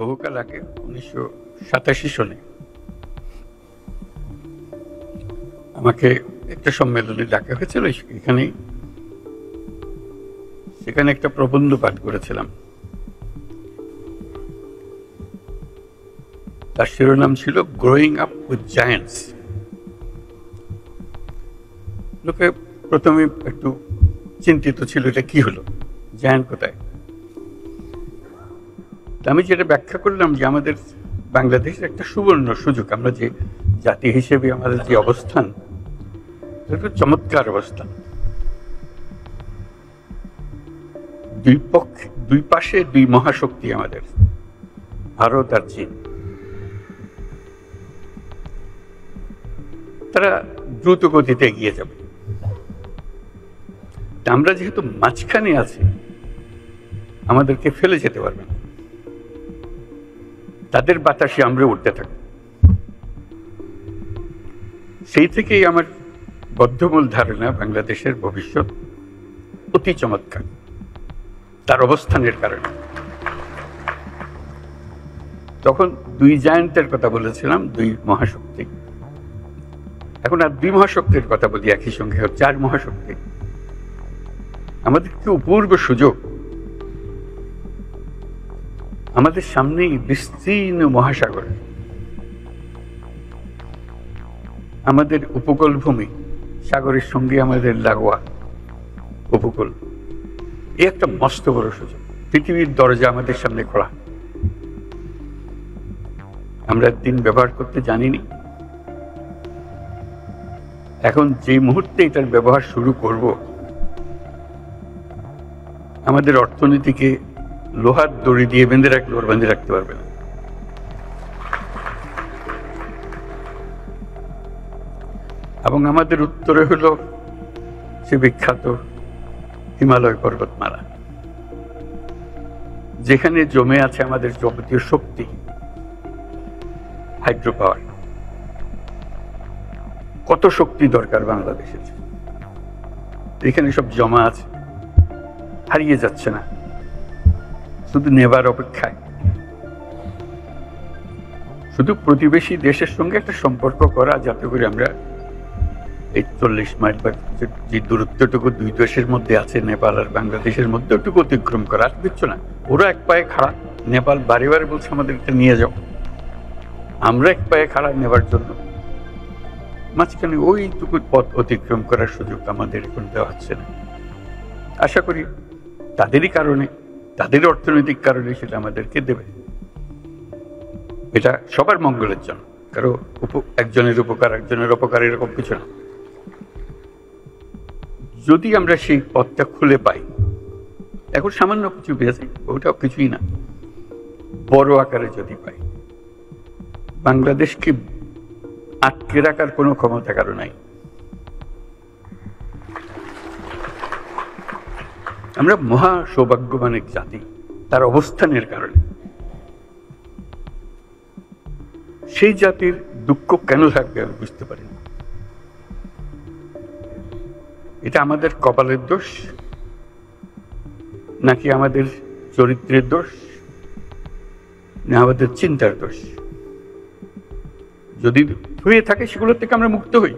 বহুকাল আগে 1987 সনে আমাকে একটা সম্মেলনে ডাকা হয়েছিল। সেখানে একটা প্রবন্ধ পাঠ করেছিলাম। তার শিরোনাম ছিল গ্রোয়িং আপ উইথ জায়ান্টস। লোকে প্রথমে একটু চিন্তিত ছিল, এটা কি হলো, জায়ান্ট কোথায়? আমি যেটা ব্যাখ্যা করলাম যে আমাদের বাংলাদেশের একটা সুবর্ণ সুযোগ, আমরা যে জাতি হিসেবে আমাদের যে অবস্থান, একটা চমৎকার অবস্থান। দুই পাশে দুই মহাশক্তি আমাদের, ভারত আর চীন। তারা দ্রুত গতিতে এগিয়ে যাবে। আমরা যেহেতু মাঝখানে আছি, আমাদেরকে ফেলে যেতে পারবে না। তাদের বাতাসে আমরা উঠতে থাকব। সেই থেকেই আমার বদ্ধমূল ধারণা বাংলাদেশের ভবিষ্যৎ অতি চমৎকার, তার অবস্থানের কারণে। তখন দুই জায়ান্টের কথা বলেছিলাম, দুই মহাশক্তি। এখন আর দুই মহাশক্তির কথা বলি একই সঙ্গে, 4 মহাশক্তি। আমাদের কি অপূর্ব সুযোগ! আমাদের সামনেই বিস্তীর্ণ মহাসাগর, আমাদের উপকূল ভূমি, সাগরের সঙ্গে আমাদের লাগোয়া উপকূল। এই একটা মস্ত বড় সুযোগ। পৃথিবীর দরজা আমাদের সামনে খোলা। আমরা দিন ব্যবহার করতে জানিনি। এখন যে মুহূর্তে এটার ব্যবহার শুরু করব, আমাদের অর্থনীতিকে লোহার দড়ি দিয়ে বেঁধে রাখতে পারবে না। এবং আমাদের উত্তরে হলো সে বিখ্যাত হিমালয় পর্বতমালা, যেখানে জমে আছে আমাদের যাবতীয় শক্তি, হাইড্রো পাওয়ার। কত শক্তি দরকার বাংলাদেশের, এখানে সব জমা আছে, হারিয়ে যাচ্ছে না, শুধু নেবার অপেক্ষায়। শুধু প্রতিবেশী দেশের সঙ্গে একটা সম্পর্ক করা, যাতে করে আমরা এই 40 মাইল বা যে দূরত্বটুকু দুই দেশের মধ্যে আছে, নেপাল আর বাংলাদেশের মধ্যে, ওটুকু অতিক্রম করা। আর কিচ্ছু না। ওরা এক পায়ে খাড়া, নেপাল বারে বারে বলছে আমাদের এটা নিয়ে যাও। আমরা এক পায়ে খাড়া নেবার জন্য মাঝখানে ওইটুকু পথ অতিক্রম করার সুযোগ আমাদের এখন দেওয়া হচ্ছে না। আশা করি তাদেরই কারণে, তাদের অর্থনৈতিক কারণে সেটা আমাদেরকে দেবে। এটা সবার মঙ্গলের জন্য, কারো একজনের উপকার একজনের অপকার, এরকম কিছু না। যদি আমরা সেই পথটা খুলে পাই, এখন সামান্য কিছু পেয়েছি, ওটাও কিছুই না, বড় আকারে যদি পাই, বাংলাদেশকে আটকে রাখার কোনো ক্ষমতা কারো নাই। আমরা মহা সৌভাগ্যবান এক জাতি, তার অবস্থানের কারণে। সেই জাতির দুঃখ কেন থাকবে আমি বুঝতে পারি না। এটা আমাদের কপালের দোষ, নাকি আমাদের চরিত্রের দোষ, না আমাদের চিন্তার দোষ? যদি হয়ে থাকে, সেগুলোর থেকে আমরা মুক্ত হই।